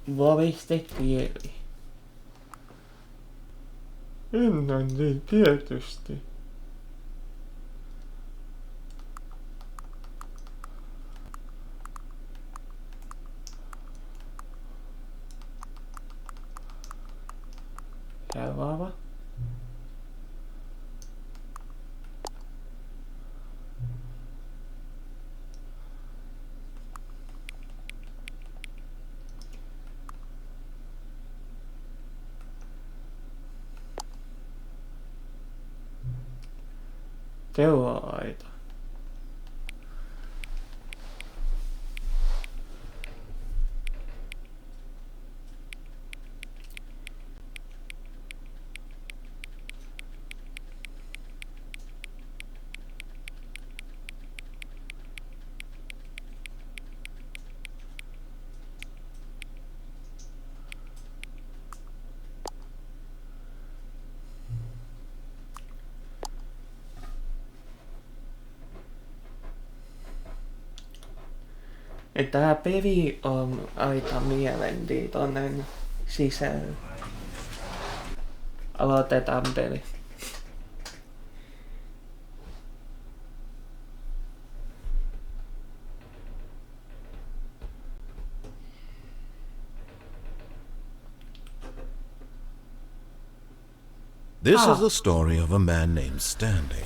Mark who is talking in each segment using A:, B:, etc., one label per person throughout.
A: Varistekieli. Englanti tietysti. Seuraava. Teura-aita. Tää peli on aika mielenkiintoinen sisällä. Aloitetaan peli.
B: This is the story of a man named Stanley.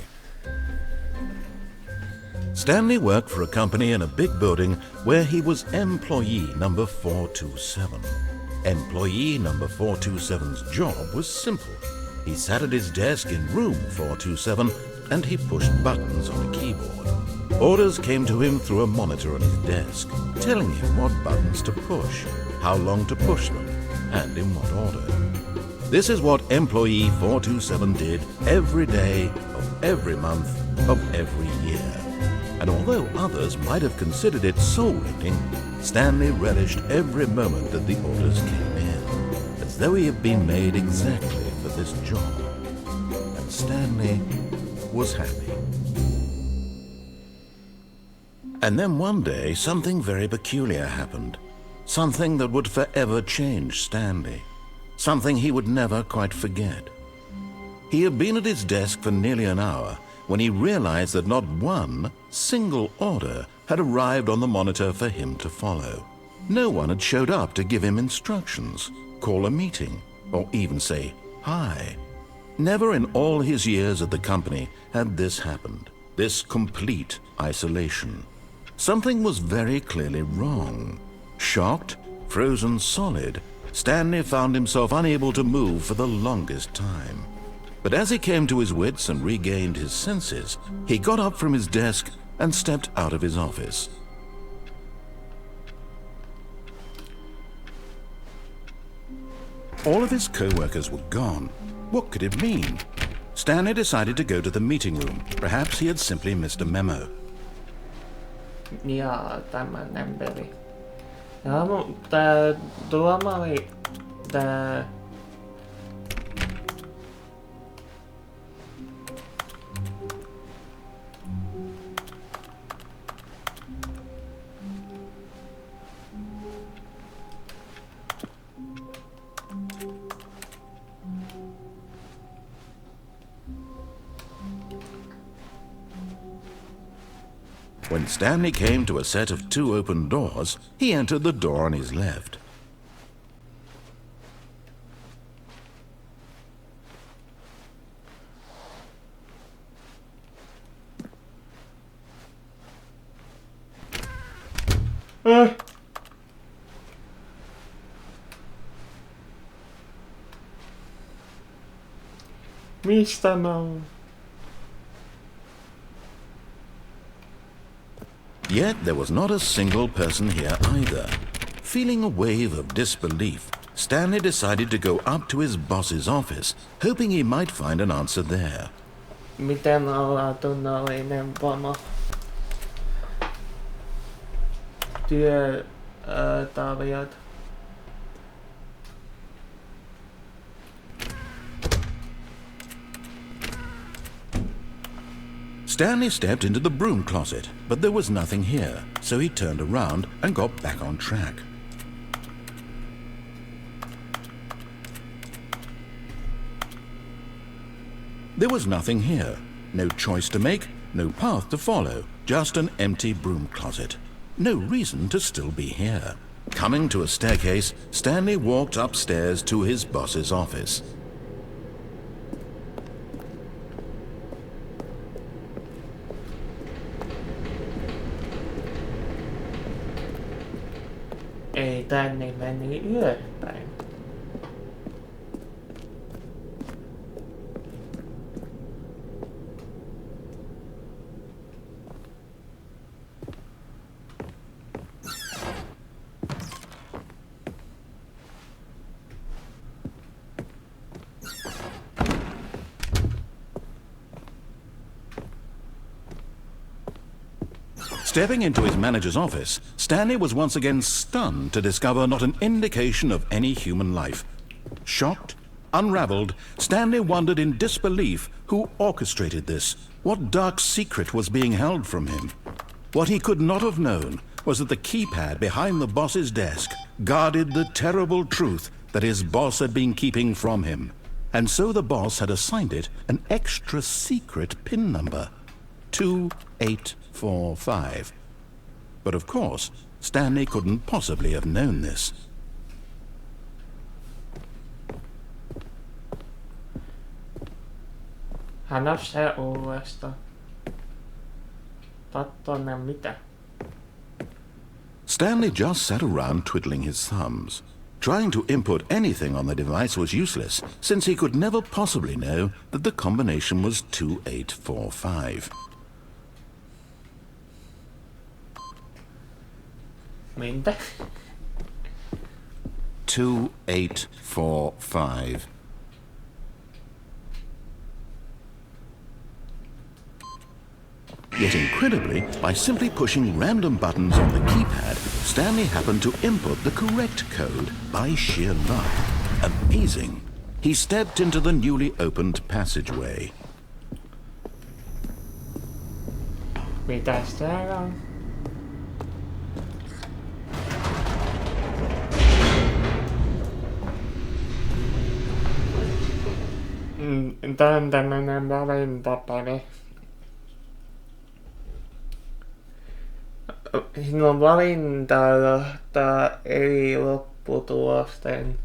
B: Stanley worked for a company in a big building where he was employee number 427. Employee number 427's job was simple. He sat at his desk in room 427 and he pushed buttons on a keyboard. Orders came to him through a monitor on his desk, telling him what buttons to push, how long to push them, and in what order. This is what employee 427 did every day of every month of every year. And although others might have considered it soul-rending, Stanley relished every moment that the orders came in, as though he had been made exactly for this job. And Stanley was happy. And then one day, something very peculiar happened. Something that would forever change Stanley. Something he would never quite forget. He had been at his desk for nearly an hour when he realized that not one single order had arrived on the monitor for him to follow. No one had showed up to give him instructions, call a meeting, or even say hi. Never in all his years at the company had this happened, this complete isolation. Something was very clearly wrong. Shocked, frozen solid, Stanley found himself unable to move for the longest time. But as he came to his wits and regained his senses, he got up from his desk and stepped out of his office. All of his co-workers were gone. What could it mean? Stanley decided to go to the meeting room. Perhaps he had simply missed a memo.
A: Jaa, tämmönen peli. Ja tää tuomari, tää...
B: When Stanley came to a set of 2 open doors, he entered the door on his left.
A: Mistä mä oon?
B: Yet there was not a single person here either. Feeling a wave of disbelief, Stanley decided to go up to his boss's office, hoping he might find an answer there.
A: Miten ollaan tunnollinen pomo? Työtaviot.
B: Stanley stepped into the broom closet, but there was nothing here, so he turned around and got back on track. There was nothing here. No choice to make, no path to follow, just an empty broom closet. No reason to still be here. Coming to a staircase, Stanley walked upstairs to his boss's office.
A: Ei tänne meni ylöspäin.
B: Stepping into his manager's office, Stanley was once again stunned to discover not an indication of any human life. Shocked, unraveled, Stanley wondered in disbelief who orchestrated this, what dark secret was being held from him. What he could not have known was that the keypad behind the boss's desk guarded the terrible truth that his boss had been keeping from him. And so the boss had assigned it an extra secret PIN number, 2845. But of course, Stanley couldn't possibly have known this.
A: Hän se uudestaan. Tonne mitä?
B: Stanley just sat around twiddling his thumbs. Trying to input anything on the device was useless, since he could never possibly know that the combination was 2845.
A: Mintä?
B: 2845. Yet incredibly, by simply pushing random buttons on the keypad, Stanley happened to input the correct code by sheer luck. Amazing. He stepped into the newly opened passageway.
A: Mitäs täällä on? Tää on tämmönen valintapeli. Siinä on valintaa eri lopputulosten.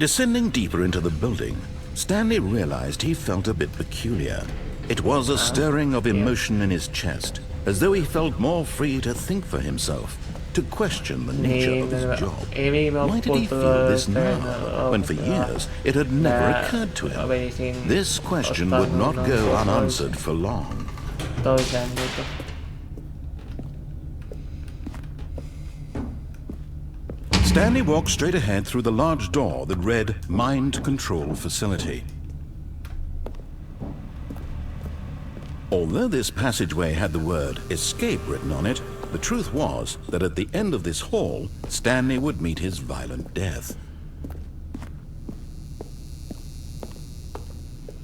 B: Descending deeper into the building, Stanley realized he felt a bit peculiar. It was a stirring of emotion in his chest, as though he felt more free to think for himself, to question the nature of his job. Why did he feel this now, when for years it had never occurred to him? This question would not go unanswered for long. Stanley walked straight ahead through the large door that read Mind Control Facility. Although this passageway had the word Escape written on it, the truth was that at the end of this hall, Stanley would meet his violent death.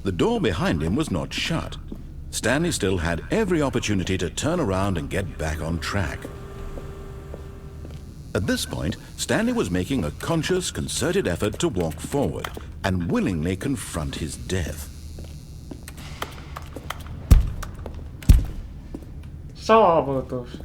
B: The door behind him was not shut. Stanley still had every opportunity to turn around and get back on track. At this point, Stanley was making a conscious, concerted effort to walk forward and willingly confront his death.
A: Saavutus.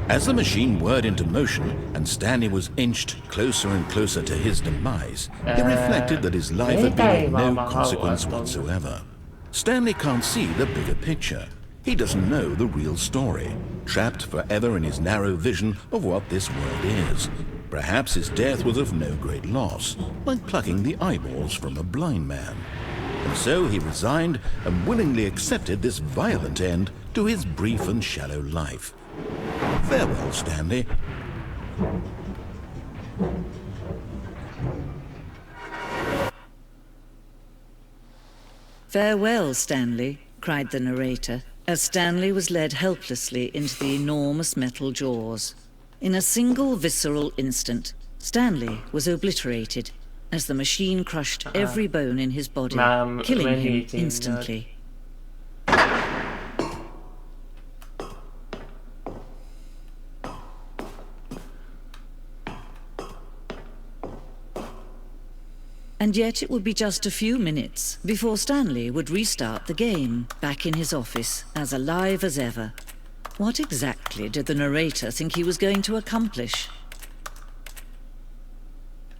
B: As the machine whirred into motion and Stanley was inched closer and closer to his demise, he reflected that his life had been of no consequence whatsoever. Stanley can't see the bigger picture. He doesn't know the real story, trapped forever in his narrow vision of what this world is. Perhaps his death was of no great loss, like plucking the eyeballs from a blind man. And so he resigned and willingly accepted this violent end to his brief and shallow life. Farewell, Stanley.
C: Farewell, Stanley, cried the narrator, as Stanley was led helplessly into the enormous metal jaws. In a single visceral instant, Stanley was obliterated as the machine crushed every bone in his body, killing him instantly. And yet it would be just a few minutes before Stanley would restart the game, back in his office, as alive as ever. What exactly did the narrator think he was going to accomplish?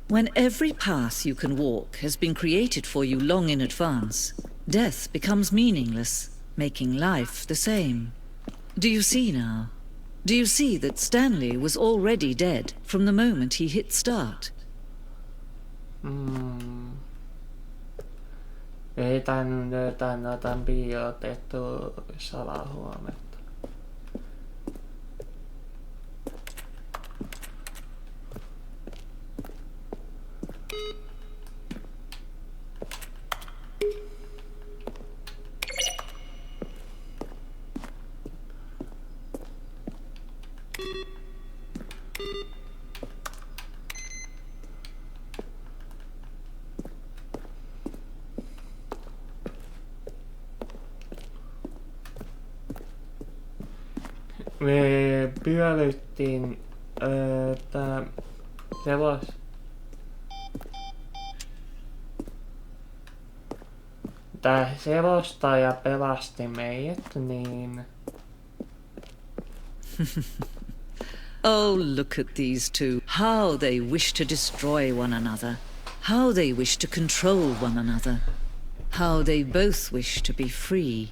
C: When every path you can walk has been created for you long in advance, death becomes meaningless, making life the same. Do you see now? Do you see that Stanley was already dead from the moment he hit start?
A: Ei tainnut löytää jotain piilotettua salahuonetta. Me pyöryttiin tää selostaja pelasti meidät, niin...
C: Oh, look at these two. How they wish to destroy one another. How they wish to control one another. How they both wish to be free.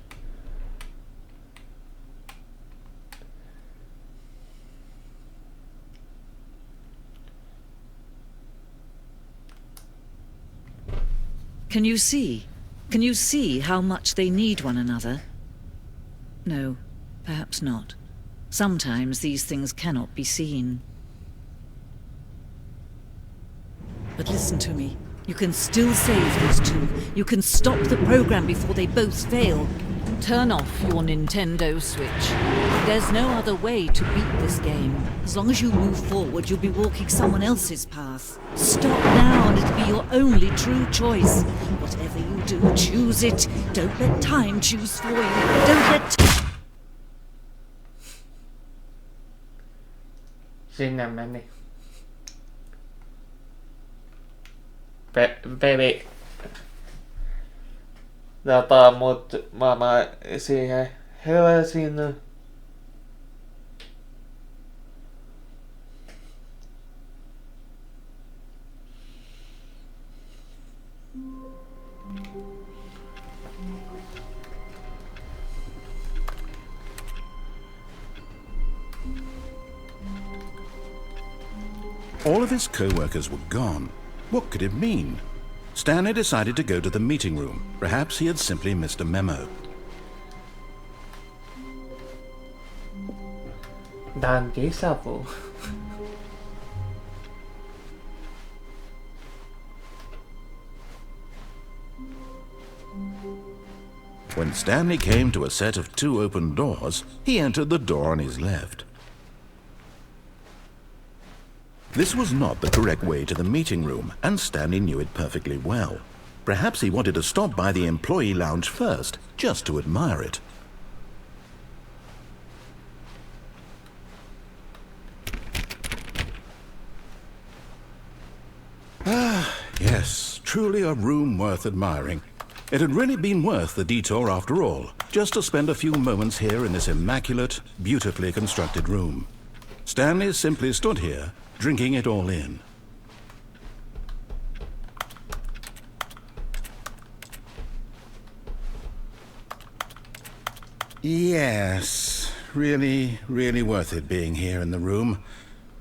C: Can you see? Can you see how much they need one another? No, perhaps not. Sometimes these things cannot be seen. But listen to me. You can still save these two. You can stop the program before they both fail. Turn off your Nintendo Switch. There's no other way to beat this game. As long as you move forward, you'll be walking someone else's path. Stop now and it'll be your only true choice. Whatever you do, choose it. Don't let time choose for you. Don't let...
A: Sinne meni. Peli mut mä siihen heräsin.
B: All of his co-workers were gone. What could it mean? Stanley decided to go to the meeting room. Perhaps he had simply missed a memo.
A: Dankisavu.
B: When Stanley came to a set of 2 open doors, he entered the door on his left. This was not the correct way to the meeting room, and Stanley knew it perfectly well. Perhaps he wanted to stop by the employee lounge first, just to admire it. Ah, yes, truly a room worth admiring. It had really been worth the detour after all, just to spend a few moments here in this immaculate, beautifully constructed room. Stanley simply stood here, drinking it all in. Yes, really, really worth it being here in the room.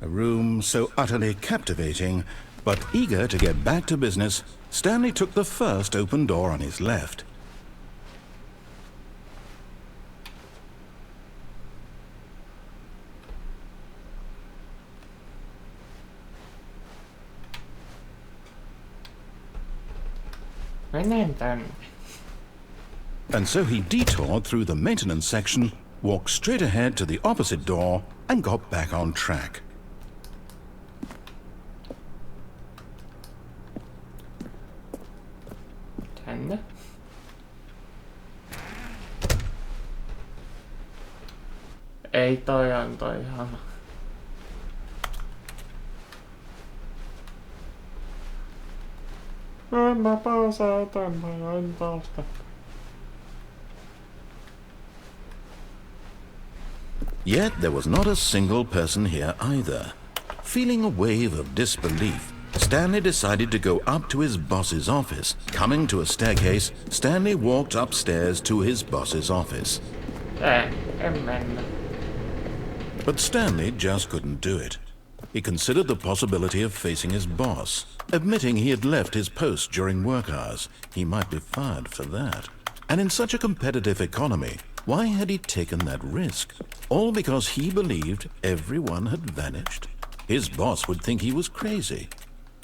B: A room so utterly captivating, but eager to get back to business, Stanley took the first open door on his left. And so he detoured through the maintenance section, walked straight ahead to the opposite door, and got back on track.
A: Ei toi on toi ihana. Mä pääsen eteenpäin taasta.
B: Yet there was not a single person here either. Feeling a wave of disbelief, Stanley decided to go up to his boss's office. Coming to a staircase, Stanley walked upstairs to his boss's office.
A: En mennä.
B: But Stanley just couldn't do it. He considered the possibility of facing his boss. Admitting he had left his post during work hours, he might be fired for that. And in such a competitive economy, why had he taken that risk? All because he believed everyone had vanished? His boss would think he was crazy.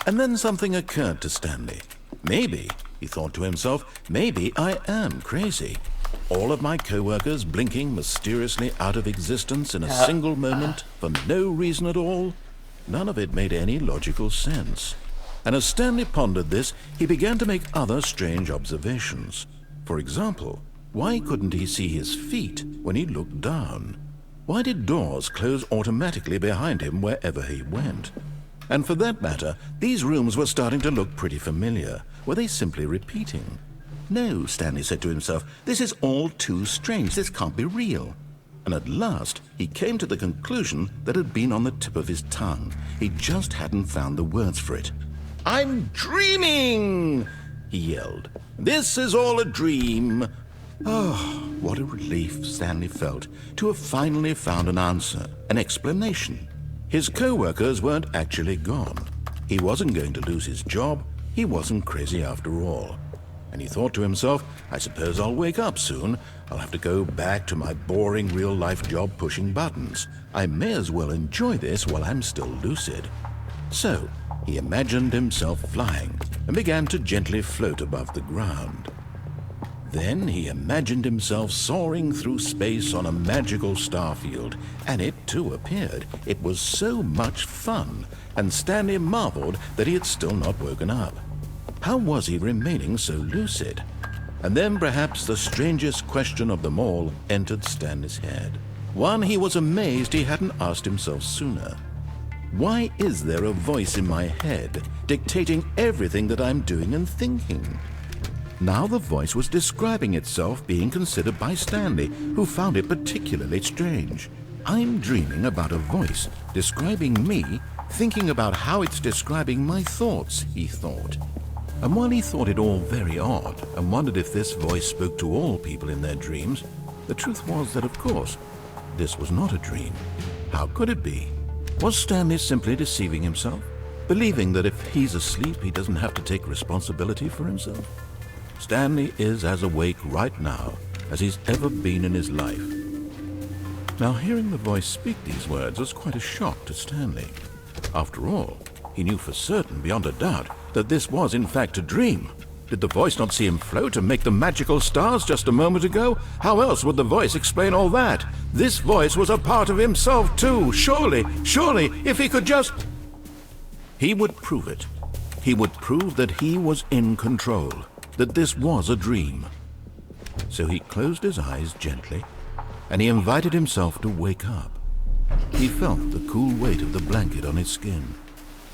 B: And then something occurred to Stanley. Maybe, he thought to himself, maybe I am crazy. All of my co-workers blinking mysteriously out of existence in a single moment for no reason at all? None of it made any logical sense. And as Stanley pondered this, he began to make other strange observations. For example, why couldn't he see his feet when he looked down? Why did doors close automatically behind him wherever he went? And for that matter, these rooms were starting to look pretty familiar. Were they simply repeating? No, Stanley said to himself, this is all too strange. This can't be real. And at last, he came to the conclusion that had been on the tip of his tongue. He just hadn't found the words for it. I'm dreaming, he yelled. This is all a dream. Oh, what a relief Stanley felt to have finally found an answer, an explanation. His co-workers weren't actually gone. He wasn't going to lose his job. He wasn't crazy after all. And he thought to himself, I suppose I'll wake up soon. I'll have to go back to my boring real-life job pushing buttons. I may as well enjoy this while I'm still lucid. So, he imagined himself flying and began to gently float above the ground. Then he imagined himself soaring through space on a magical starfield, and it too appeared. It was so much fun, and Stanley marveled that he had still not woken up. How was he remaining so lucid? And then perhaps the strangest question of them all entered Stanley's head. One he was amazed he hadn't asked himself sooner. Why is there a voice in my head dictating everything that I'm doing and thinking? Now the voice was describing itself being considered by Stanley, who found it particularly strange. I'm dreaming about a voice describing me, thinking about how it's describing my thoughts, he thought. And while he thought it all very odd and wondered if this voice spoke to all people in their dreams, the truth was that, of course, this was not a dream. How could it be? Was Stanley simply deceiving himself, believing that if he's asleep he doesn't have to take responsibility for himself? Stanley is as awake right now as he's ever been in his life. Now, hearing the voice speak these words was quite a shock to Stanley. After all, he knew for certain, beyond a doubt, that this was in fact a dream. Did the voice not see him float and make the magical stars just a moment ago? How else would the voice explain all that? This voice was a part of himself too. Surely, if he could just... He would prove it. He would prove that he was in control, that this was a dream. So he closed his eyes gently, and he invited himself to wake up. He felt the cool weight of the blanket on his skin,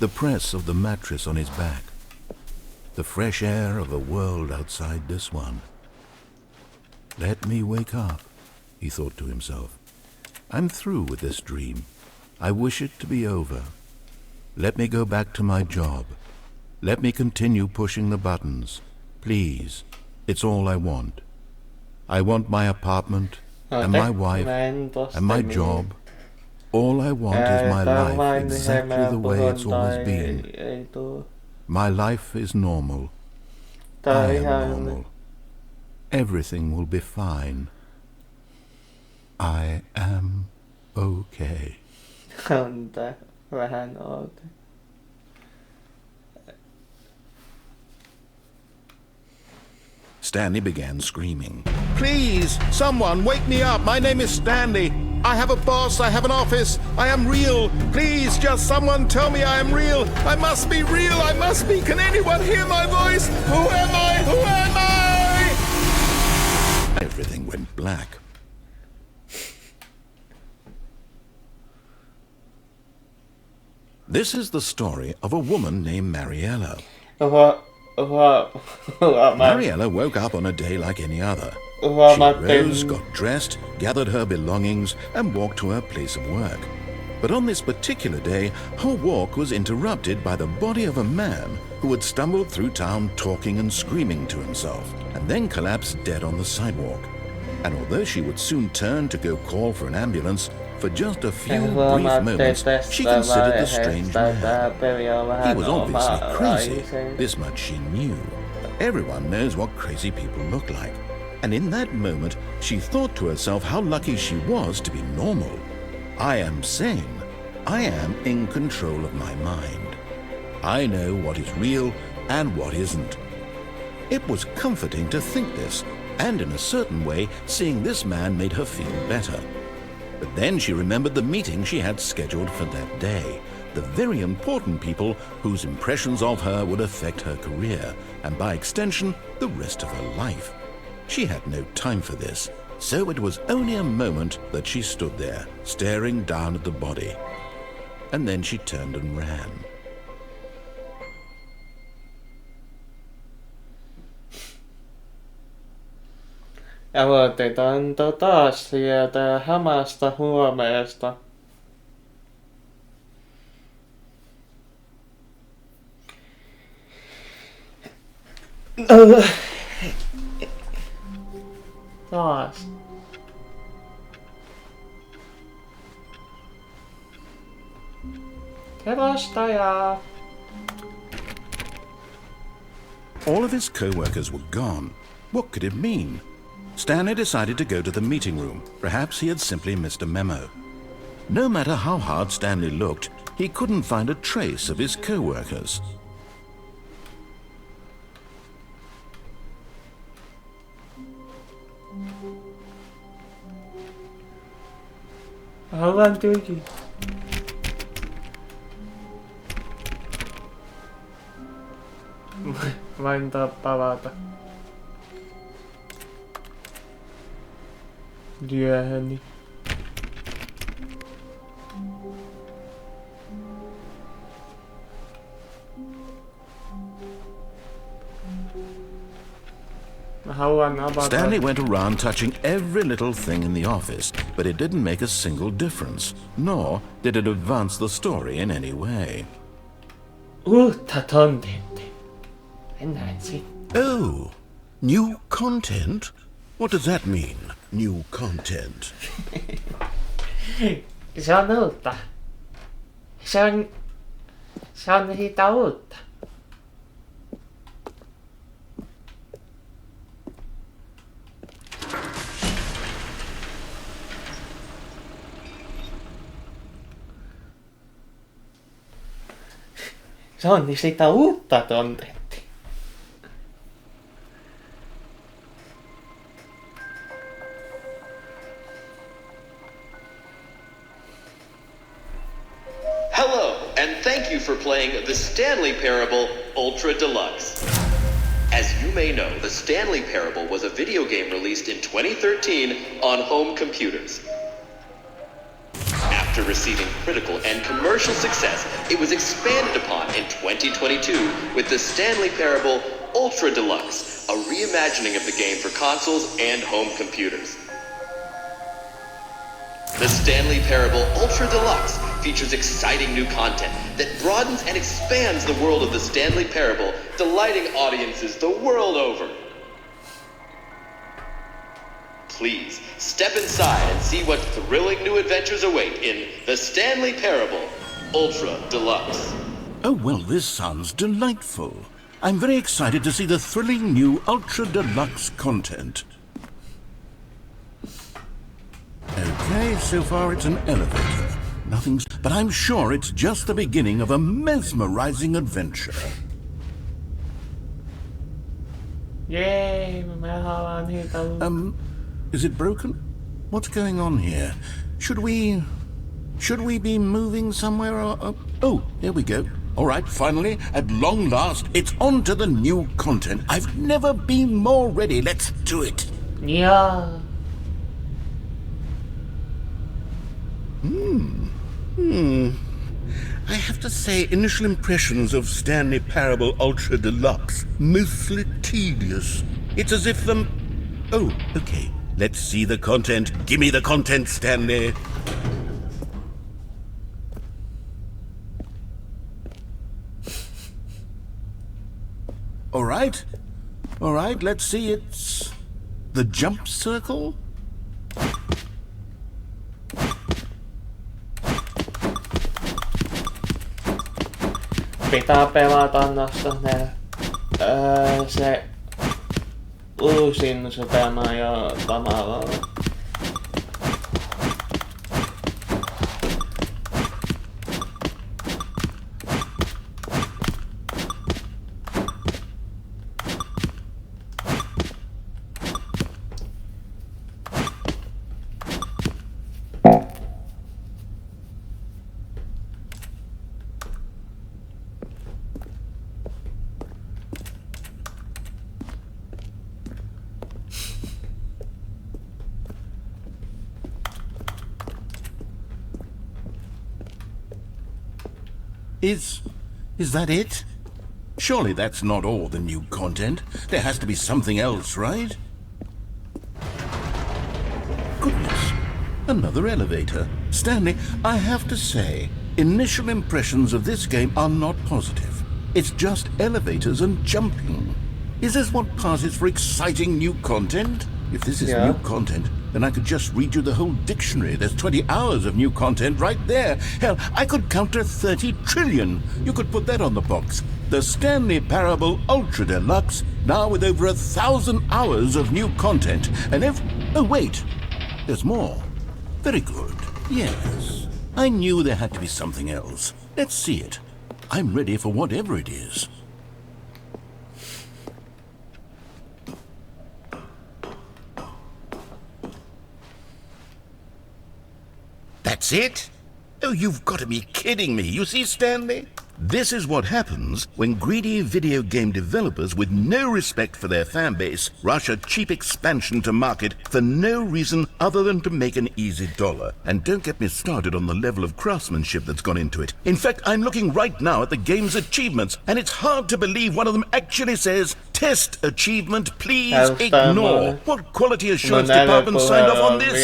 B: the press of the mattress on his back, the fresh air of a world outside this one. Let me wake up, he thought to himself. I'm through with this dream. I wish it to be over. Let me go back to my job. Let me continue pushing the buttons. Please, it's all I want. I want my apartment, and my wife, and my job. All I want is my life exactly the way it's always been. My life is normal. I am normal. Everything will be fine. I am okay.
A: On tää vähän outo.
B: Stanley began screaming. Please, someone, wake me up. My name is Stanley. I have a boss. I have an office. I am real. Please, just someone tell me I am real. I must be real. I must be. Can anyone hear my voice? Who am I? Who am I? Everything went black. This is the story of a woman named Mariella. Mariella woke up on a day like any other. She rose, got dressed, gathered her belongings, and walked to her place of work. But on this particular day, her walk was interrupted by the body of a man who had stumbled through town talking and screaming to himself, and then collapsed dead on the sidewalk. And although she would soon turn to go call for an ambulance, for just a few brief moments, she considered the strange man. He was obviously crazy, this much she knew. Everyone knows what crazy people look like. And in that moment, she thought to herself how lucky she was to be normal. I am sane. I am in control of my mind. I know what is real and what isn't. It was comforting to think this, and in a certain way, seeing this man made her feel better. But then she remembered the meeting she had scheduled for that day, the very important people whose impressions of her would affect her career, and by extension, the rest of her life. She had no time for this, so it was only a moment that she stood there, staring down at the body. And then she turned and ran.
A: Aloitetaan taas sieltä hamasta huomeesta. Taas. Pelastaja.
B: All of his co-workers were gone. What could it mean? Stanley decided to go to the meeting room. Perhaps he had simply missed a memo. No matter how hard Stanley looked, he couldn't find a trace of his co-workers.
A: Haluan tyki. Vain palata työhöni.
B: Stanley went around touching every little thing in the office, but it didn't make a single difference, nor did it advance the story in any way.
A: Uutta contenttia. Mennään sitten.
B: Oh, new content? What does that mean, new content?
A: Se on uutta. Se on siitä uutta. Se on niin sitä uutta contenttia.
D: Hello, and thank you for playing the Stanley Parable Ultra Deluxe. As you may know, the Stanley Parable was a video game released in 2013 on home computers. After receiving critical and commercial success, it was expanded upon in 2022 with the Stanley Parable Ultra Deluxe, a reimagining of the game for consoles and home computers. The Stanley Parable Ultra Deluxe features exciting new content that broadens and expands the world of the Stanley Parable, delighting audiences the world over. Please, step inside and see what thrilling new adventures await in the Stanley Parable Ultra Deluxe.
B: Oh, well, this sounds delightful. I'm very excited to see the thrilling new Ultra Deluxe content. Okay, so far it's an elevator. Nothing's... But I'm sure it's just the beginning of a mesmerizing adventure.
A: Yay, mä haluan niitä uutta.
B: Is it broken? What's going on here? Should we be moving somewhere or... Oh, here we go. All right, finally, at long last, it's on to the new content. I've never been more ready. Let's do it.
A: Yeah.
B: I have to say, initial impressions of Stanley Parable Ultra Deluxe, mostly tedious. It's as if them... Oh, okay. Let's see the content. Give me the content, Stanley. All right, let's see. It's the jump circle?
A: Pitää pelata nosta se uusin Super Mario samalla.
B: Is that it? Surely that's not all the new content. There has to be something else, right? Goodness, another elevator. Stanley, I have to say, initial impressions of this game are not positive. It's just elevators and jumping. Is this what passes for exciting new content? If this is new content, then I could just read you the whole dictionary. There's 20 hours of new content right there. Hell, I could count to 30 trillion. You could put that on the box. The Stanley Parable Ultra Deluxe, now with over 1,000 hours of new content. And if... Oh, wait. There's more. Very good. Yes. I knew there had to be something else. Let's see it. I'm ready for whatever it is. That's it? Oh, you've got to be kidding me. You see, Stanley? This is what happens when greedy video game developers with no respect for their fan base rush a cheap expansion to market for no reason other than to make an easy dollar. And don't get me started on the level of craftsmanship that's gone into it. In fact, I'm looking right now at the game's achievements, and it's hard to believe one of them actually says, "Test achievement, please ignore." What quality assurance department signed off on this?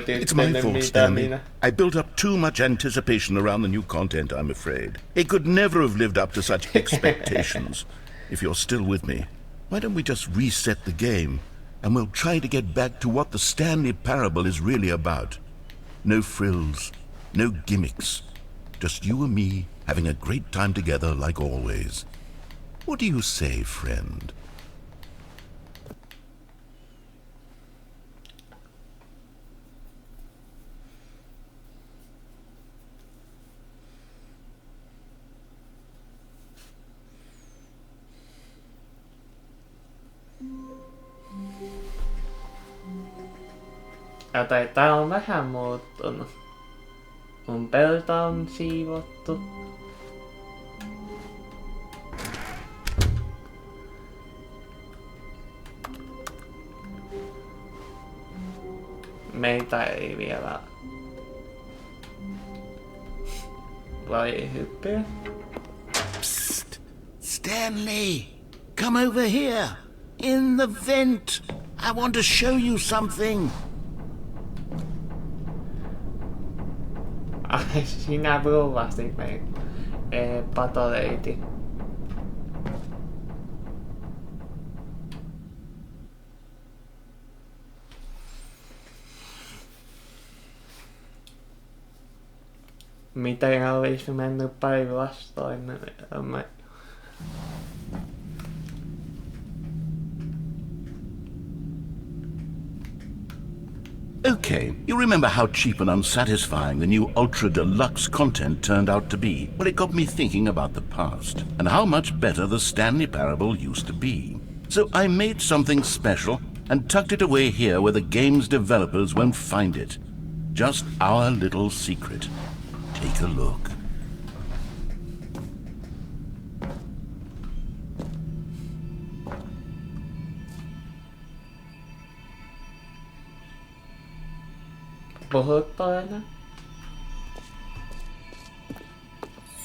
B: It's my fault, Stanley. I built up too much anticipation around the new content, I'm afraid. It could never have lived up to such expectations. If you're still with me, why don't we just reset the game, and we'll try to get back to what the Stanley Parable is really about. No frills, no gimmicks. Just you and me having a great time together like always. What do you say, friend?
A: Joten tää on vähän muuttunut. Mun pöytä on siivottu. Meitä ei vielä voi hyppiä.
B: Psst! Stanley! Come over here! In the vent! I want to show you something!
A: Ai, sinä ruuvasit meitä. Patoleiti. Miten olisi mennyt päinvastoin?
B: Okay, you remember how cheap and unsatisfying the new Ultra Deluxe content turned out to be? Well, it got me thinking about the past, and how much better the Stanley Parable used to be. So I made something special, and tucked it away here where the game's developers won't find it. Just our little secret. Take a look.
A: Puhut aina.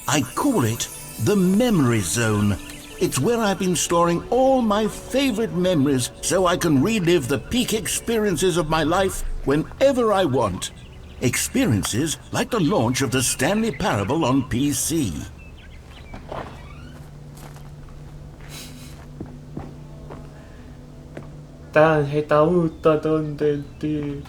B: I call it the memory zone. It's where I've been storing all my favorite memories so I can relive the peak experiences of my life whenever I want. Experiences like the launch of the Stanley Parable on PC.
A: Tää on heitä uutta kontenttia.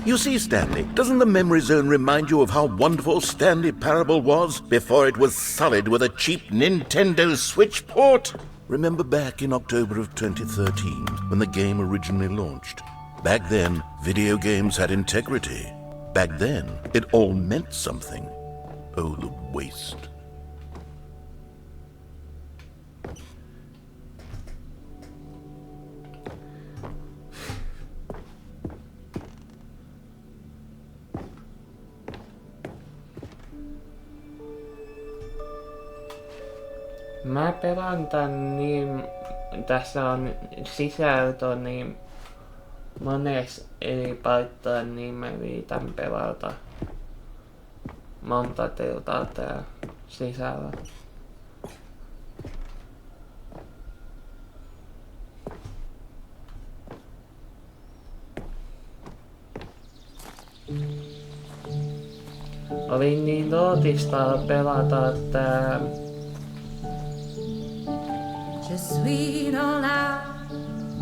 B: You see, Stanley, doesn't the memory zone remind you of how wonderful Stanley Parable was before it was sullied with a cheap Nintendo Switch port? Remember back in October of 2013 when the game originally launched? Back then, video games had integrity. Back then, it all meant something. Oh, the waste.
A: Mä pelaan tän niin... Tässä on sisältö niin... Monessa eri paikkaa, niin mä viitän pelata monta tiltaa tää sisällä. Oli niin lootista pelata tää...
E: Je suis dans la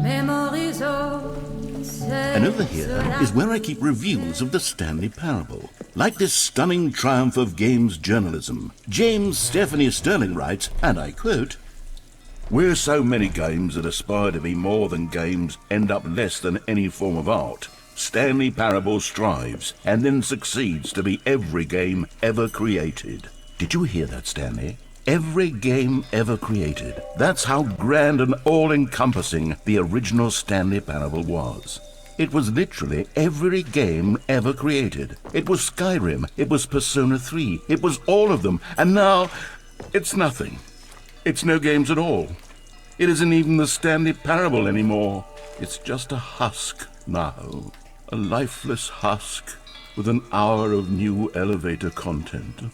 E: memory zone.
B: And over here is where I keep reviews of the Stanley Parable. Like this stunning triumph of games journalism, James Stephanie Sterling writes, and I quote, "Where so many games that aspire to be more than games end up less than any form of art, Stanley Parable strives and then succeeds to be every game ever created." Did you hear that, Stanley? Every game ever created. That's how grand and all-encompassing the original Stanley Parable was. It was literally every game ever created. It was Skyrim, it was Persona 3, it was all of them, and now it's nothing. It's no games at all. It isn't even the Stanley Parable anymore. It's just a husk now. A lifeless husk with an hour of new elevator content.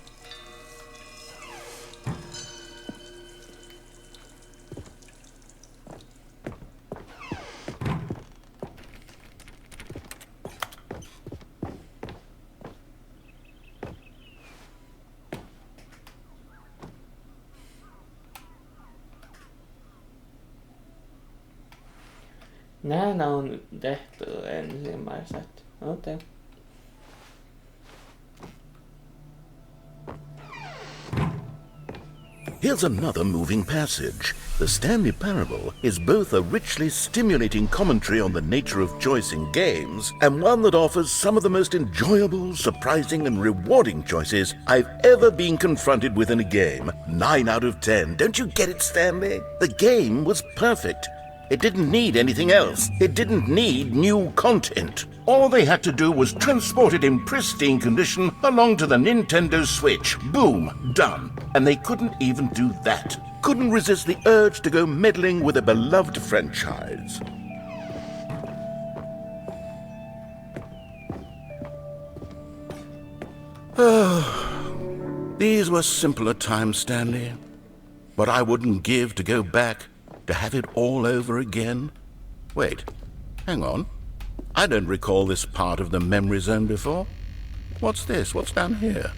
A: Nämä on tehty ensimmäiset. Okei.
B: Here's another moving passage. The Stanley Parable is both a richly stimulating commentary on the nature of choice in games and one that offers some of the most enjoyable, surprising and rewarding choices I've ever been confronted with in a game. 9 out of 10. Don't you get it, Stanley? The game was perfect. It didn't need anything else. It didn't need new content. All they had to do was transport it in pristine condition along to the Nintendo Switch. Boom, done. And they couldn't even do that. Couldn't resist the urge to go meddling with a beloved franchise. These were simpler times, Stanley. But I wouldn't give to go back to have it all over again. Wait, hang on. I don't recall this part of the memory zone before. What's this? What's down here?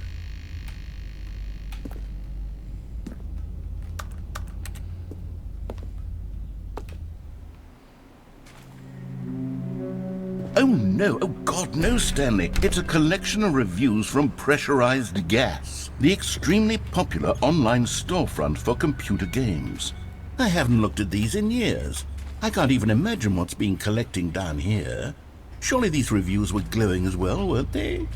B: Oh no, oh God, no, Stanley. It's a collection of reviews from Pressurized Gas, the extremely popular online storefront for computer games. I haven't looked at these in years. I can't even imagine what's been collecting down here. Surely these reviews were glowing as well, weren't they?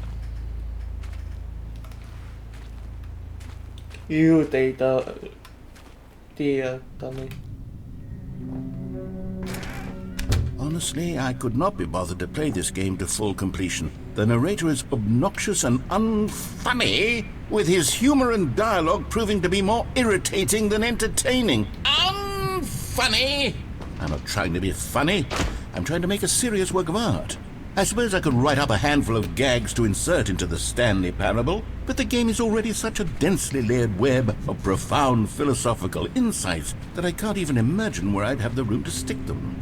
A: Juu, teitä tiedättäni.
B: Honestly, I could not be bothered to play this game to full completion. The narrator is obnoxious and unfunny, with his humor and dialogue proving to be more irritating than entertaining. Unfunny! I'm not trying to be funny. I'm trying to make a serious work of art. I suppose I could write up a handful of gags to insert into the Stanley Parable, but the game is already such a densely layered web of profound philosophical insights that I can't even imagine where I'd have the room to stick them.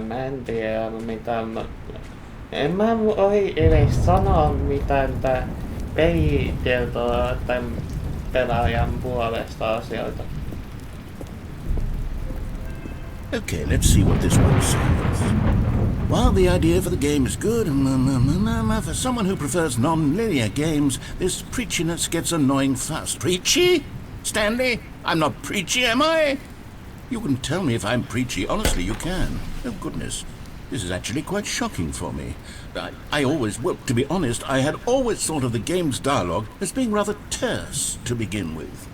A: Mä en tiedä mitä en mä voi edes sanoa mitään peli kertoo tämän pelaajan puolesta asioita.
B: Okay, let's see what this one says. While the idea for the game is good, for someone who prefers non-linear games, this preachiness gets annoying fast. Preachy? Stanley? I'm not preachy, am I? You can tell me if I'm preachy. Honestly, you can. Oh, goodness. This is actually quite shocking for me. Well, to be honest, I had always thought of the game's dialogue as being rather terse to begin with.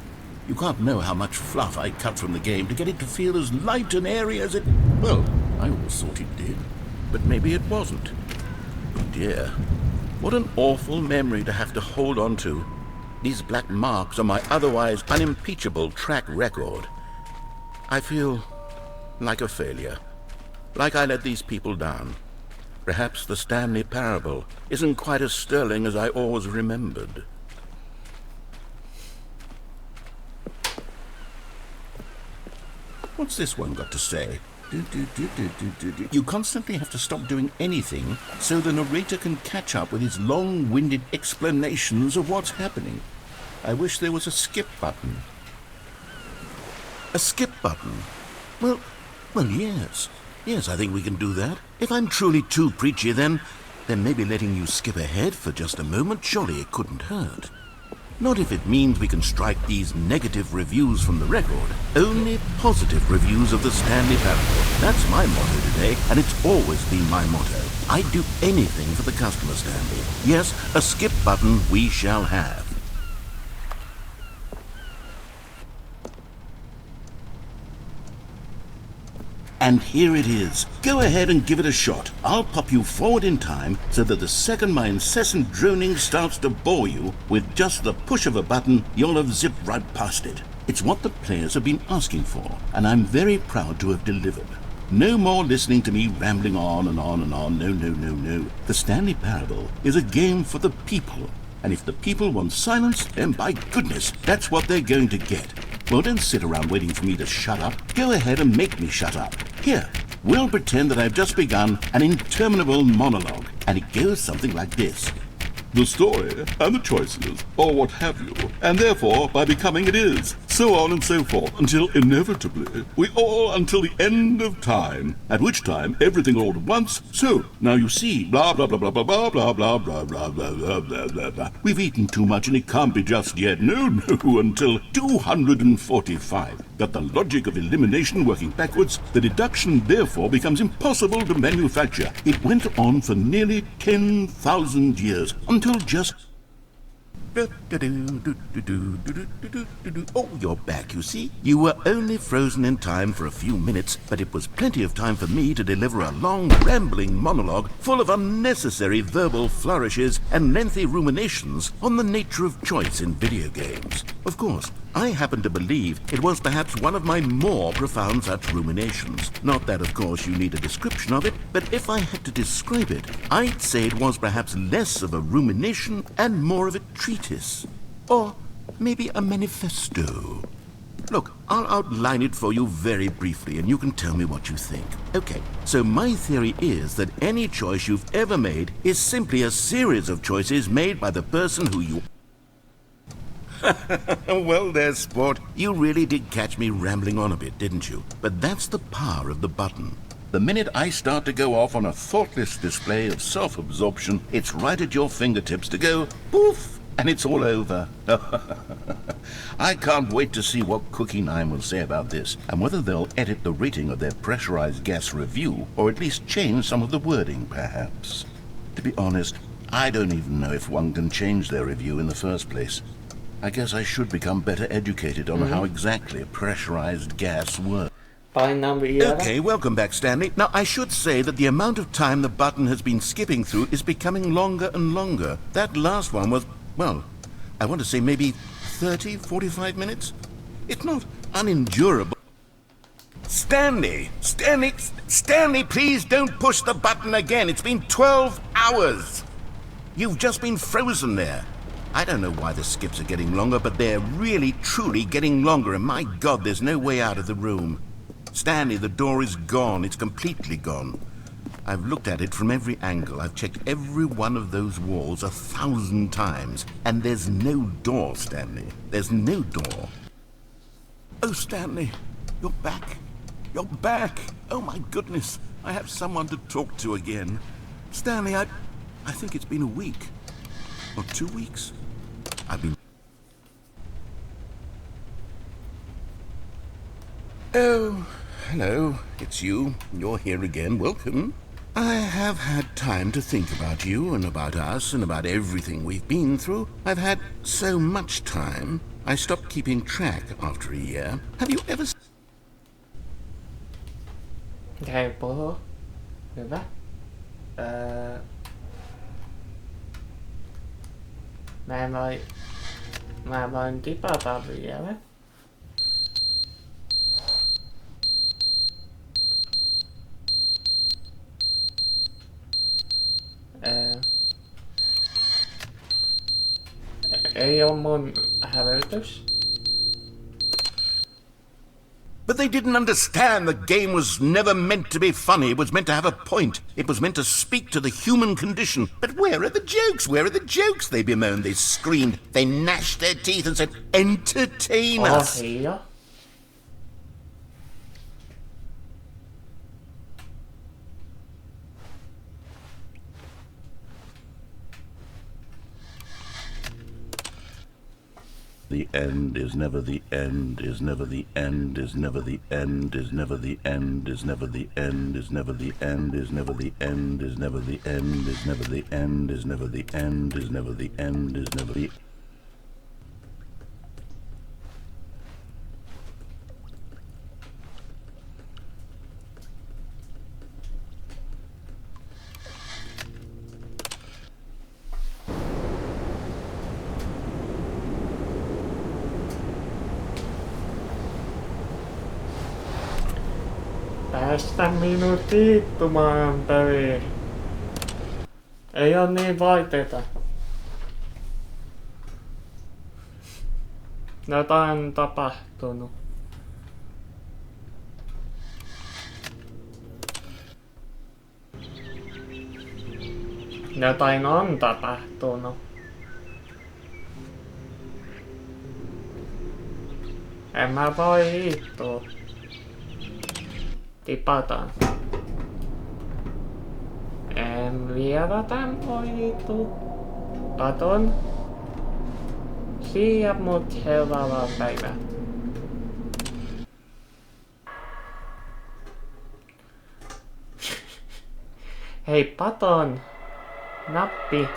B: You can't know how much fluff I cut from the game to get it to feel as light and airy as it... Well, I always thought it did. But maybe it wasn't. Oh dear. What an awful memory to have to hold on to. These black marks on my otherwise unimpeachable track record. I feel like a failure. Like I let these people down. Perhaps the Stanley Parable isn't quite as sterling as I always remembered. What's this one got to say? You constantly have to stop doing anything so the narrator can catch up with his long-winded explanations of what's happening. I wish there was a skip button. A skip button? Well, yes. Yes, I think we can do that. If I'm truly too preachy, then maybe letting you skip ahead for just a moment, surely it couldn't hurt. Not if it means we can strike these negative reviews from the record. Only positive reviews of the Stanley Parable. That's my motto today, and it's always been my motto. I'd do anything for the customer, Stanley. Yes, a skip button we shall have. And here it is. Go ahead and give it a shot. I'll pop you forward in time so that the second my incessant droning starts to bore you, with just the push of a button, you'll have zipped right past it. It's what the players have been asking for, and I'm very proud to have delivered. No more listening to me rambling on and on and on. No. The Stanley Parable is a game for the people. And if the people want silence, then by goodness, that's what they're going to get. Well, don't sit around waiting for me to shut up. Go ahead and make me shut up. Here, we'll pretend that I've just begun an interminable monologue, and it goes something like this. The story and the choices, or what have you, and therefore by becoming it is, so on and so forth, until inevitably we all until the end of time, at which time everything all at once. So now you see, blah blah blah blah blah blah blah blah blah blah blah blah blah blah blah. We've eaten too much and it can't be just yet. No, until 245. Got the logic of elimination working backwards. The deduction therefore becomes impossible to manufacture. It went on for nearly 10,000 years until just... Oh, you're back, you see. You were only frozen in time for a few minutes, but it was plenty of time for me to deliver a long, rambling monologue full of unnecessary verbal flourishes and lengthy ruminations on the nature of choice in video games. Of course, I happen to believe it was perhaps one of my more profound such ruminations. Not that, of course, you need a description of it, but if I had to describe it, I'd say it was perhaps less of a rumination and more of a treatise. Or maybe a manifesto. Look, I'll outline it for you very briefly, and you can tell me what you think. Okay, so my theory is that any choice you've ever made is simply a series of choices made by the person who you... Well, there's sport. You really did catch me rambling on a bit, didn't you? But that's the power of the button. The minute I start to go off on a thoughtless display of self-absorption, it's right at your fingertips to go poof, and it's all over. I can't wait to see what Cookie 9 will say about this, and whether they'll edit the rating of their pressurized gas review, or at least change some of the wording, perhaps. To be honest, I don't even know if one can change their review in the first place. I guess I should become better educated on how exactly pressurized gas works. Okay, welcome back, Stanley. Now, I should say that the amount of time the button has been skipping through is becoming longer and longer. That last one was, well, I want to say maybe 30, 45 minutes? It's not unendurable. Stanley! Stanley, please don't push the button again. It's been 12 hours. You've just been frozen there. I don't know why the skips are getting longer, but they're really, truly getting longer, and my God, there's no way out of the room. Stanley, the door is gone. It's completely gone. I've looked at it from every angle. I've checked every one of those walls 1,000 times, and there's no door, Stanley. There's no door. Oh, Stanley, you're back. You're back. Oh, my goodness. I have someone to talk to again. Stanley, I think it's been a week. Or 2 weeks. I've been... Oh, hello. It's you. You're here again. Welcome. I have had time to think about you and about us and about everything we've been through. I've had so much time. I stopped keeping track after a year. Have you ever...
A: Helppo. Hyvä. Mä voin tipata vielä. Ei oo mun hälytys.
B: But they didn't understand the game was never meant to be funny. It was meant to have a point. It was meant to speak to the human condition. But where are the jokes? Where are the jokes? They bemoaned, they screamed, they gnashed their teeth and said, entertain us.
A: Ohia.
B: The end is never the end, is never the end, is never the end, is never the end, is never the end, is never the end, is never the end, is never the end, is never the end, is never the end, is never the end, is never the...
A: Päästä minut kiittumaan peliin. Ei oo niin vaikeeta. Jotain on tapahtunut. Jotain on tapahtunut. En mä voi hiittua. Tipataan. En vielä tän voi hiittua. Katon. Siia mut seuraavaa päivää. Hei Paton. Nappi.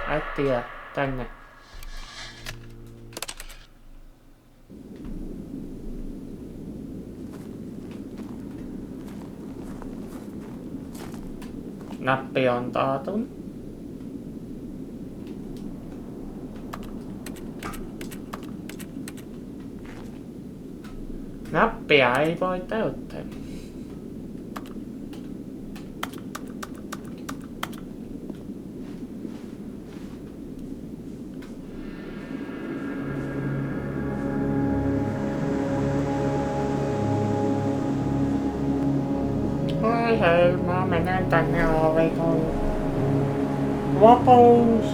A: Äkkiä tänne. Nappi on taatun. Nappia ei voi täyttää. Hei, mä menen tänne aavikolle. Vapaus!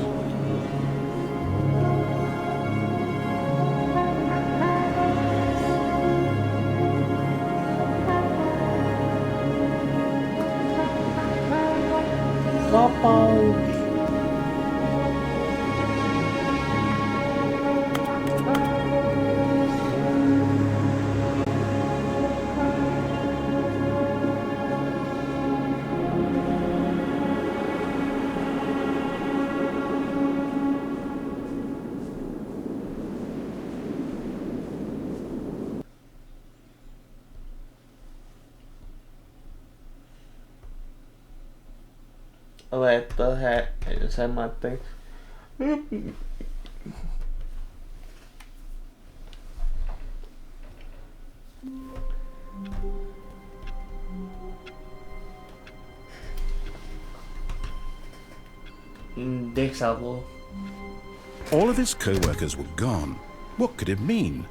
A: Vapaus! Oletko he semmoinen Déjà vu.
B: All of his co-workers were gone. What could it mean?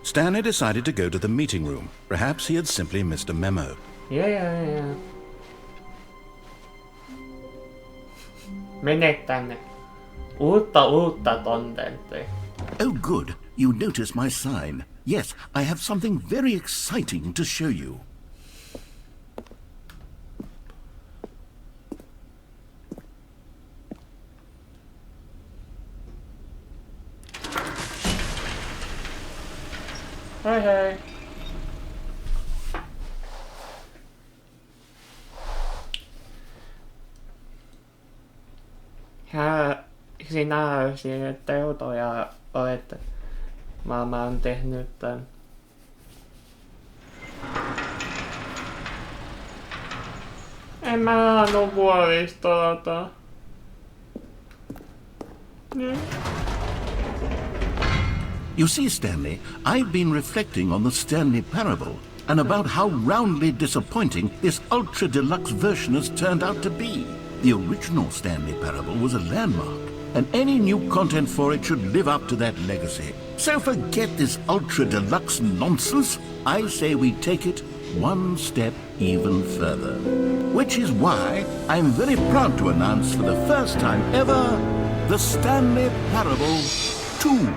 B: Stanley decided to go to the meeting room. Perhaps he had simply missed a memo.
A: Yeah. Mene tänne. Uutta contenttia.
B: Oh, good. You notice my sign. Yes, I have something very exciting to show you.
A: Hei. Sinä olisit Teuto ja olet... Mä oon tehnyt tän. En mä annu vuoristolta.
B: You see, Stanley, I've been reflecting on the Stanley parable and about how roundly disappointing this ultra-deluxe version has turned out to be. The original Stanley parable was a landmark, and any new content for it should live up to that legacy. So forget this ultra-deluxe nonsense. I say we take it one step even further. Which is why I'm very proud to announce for the first time ever, the Stanley Parable 2.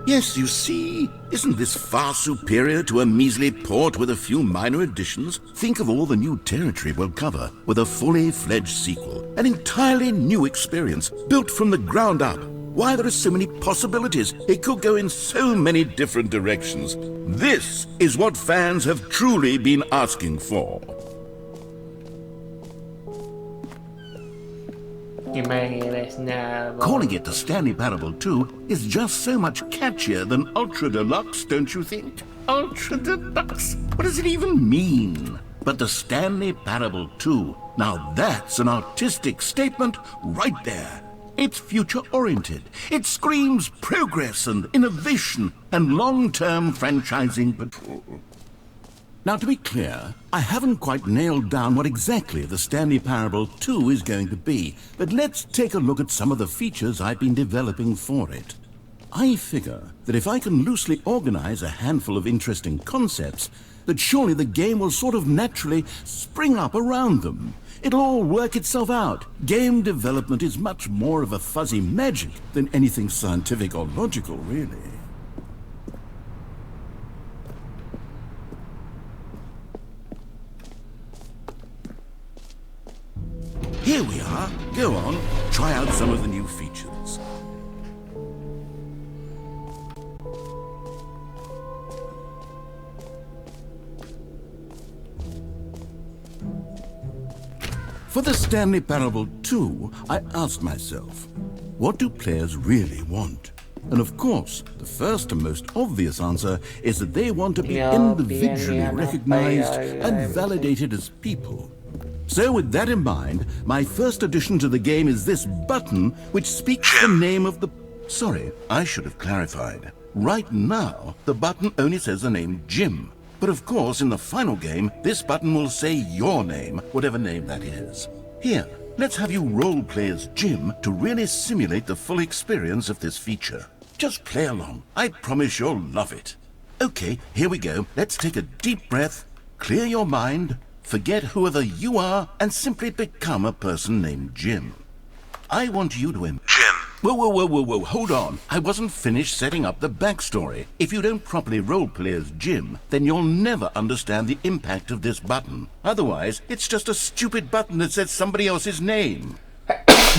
B: Yes, you see, isn't this far superior to a measly port with a few minor additions? Think of all the new territory we'll cover with a fully fledged sequel, an entirely new experience, built from the ground up. Why, there are so many possibilities. It could go in so many different directions. This is what fans have truly been asking for. Calling it the Stanley Parable 2 is just so much catchier than Ultra Deluxe, don't you think? Ultra Deluxe? What does it even mean? But the Stanley Parable 2, now that's an artistic statement right there. It's future-oriented. It screams progress and innovation and long-term franchising potential. Now, to be clear, I haven't quite nailed down what exactly the Stanley Parable 2 is going to be, but let's take a look at some of the features I've been developing for it. I figure that if I can loosely organize a handful of interesting concepts, that surely the game will sort of naturally spring up around them. It'll all work itself out. Game development is much more of a fuzzy magic than anything scientific or logical, really. Here we are. Go on, try out some of the new features. For the Stanley Parable 2, I asked myself, what do players really want? And of course, the first and most obvious answer is that they want to be individually recognized and validated as people. So with that in mind, my first addition to the game is this button which speaks the name of the... Sorry, I should have clarified. Right now, the button only says the name Jim. But of course, in the final game, this button will say your name, whatever name that is. Here, let's have you role-play as Jim to really simulate the full experience of this feature. Just play along. I promise you'll love it. Okay, here we go. Let's take a deep breath, clear your mind, forget whoever you are, and simply become a person named Jim. I want you to Jim. Whoa, hold on. I wasn't finished setting up the backstory. If you don't properly roleplay as Jim, then you'll never understand the impact of this button. Otherwise, it's just a stupid button that says somebody else's name.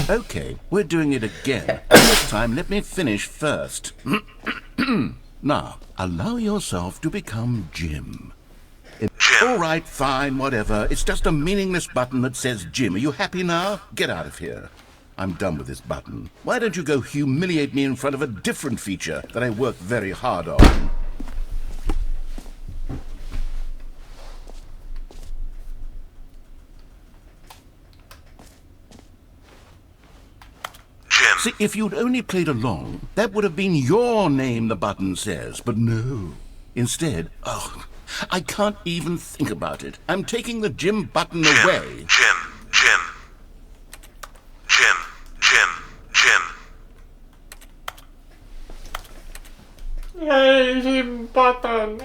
B: Okay, we're doing it again. This time, let me finish first. Now, allow yourself to become Jim. All right, fine, whatever. It's just a meaningless button that says Jim. Are you happy now? Get out of here. I'm done with this button. Why don't you go humiliate me in front of a different feature that I worked very hard on? Jim. See, if you'd only played along, that would have been your name, the button says. But no. Instead, I can't even think about it. I'm taking the gym button away.
A: Ei gym button.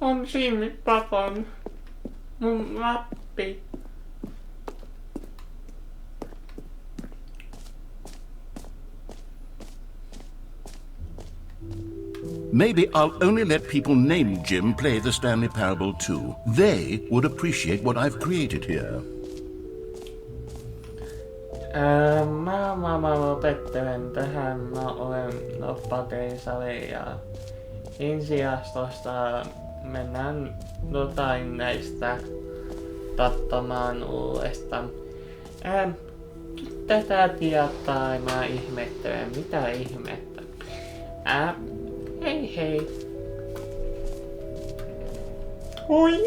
A: On gym button. Mun mappi.
B: Maybe I'll only let people named Jim play the Stanley Parable too. They would appreciate what I've created here.
A: Mä lopettelen tähän. Mä olen Noppateisale ja ensiastosta mennään jotain näistä katsomaan uudestaan. Tätä tietoa mä ihmettelen. Mitä ihmettä? Hei hei. Oi.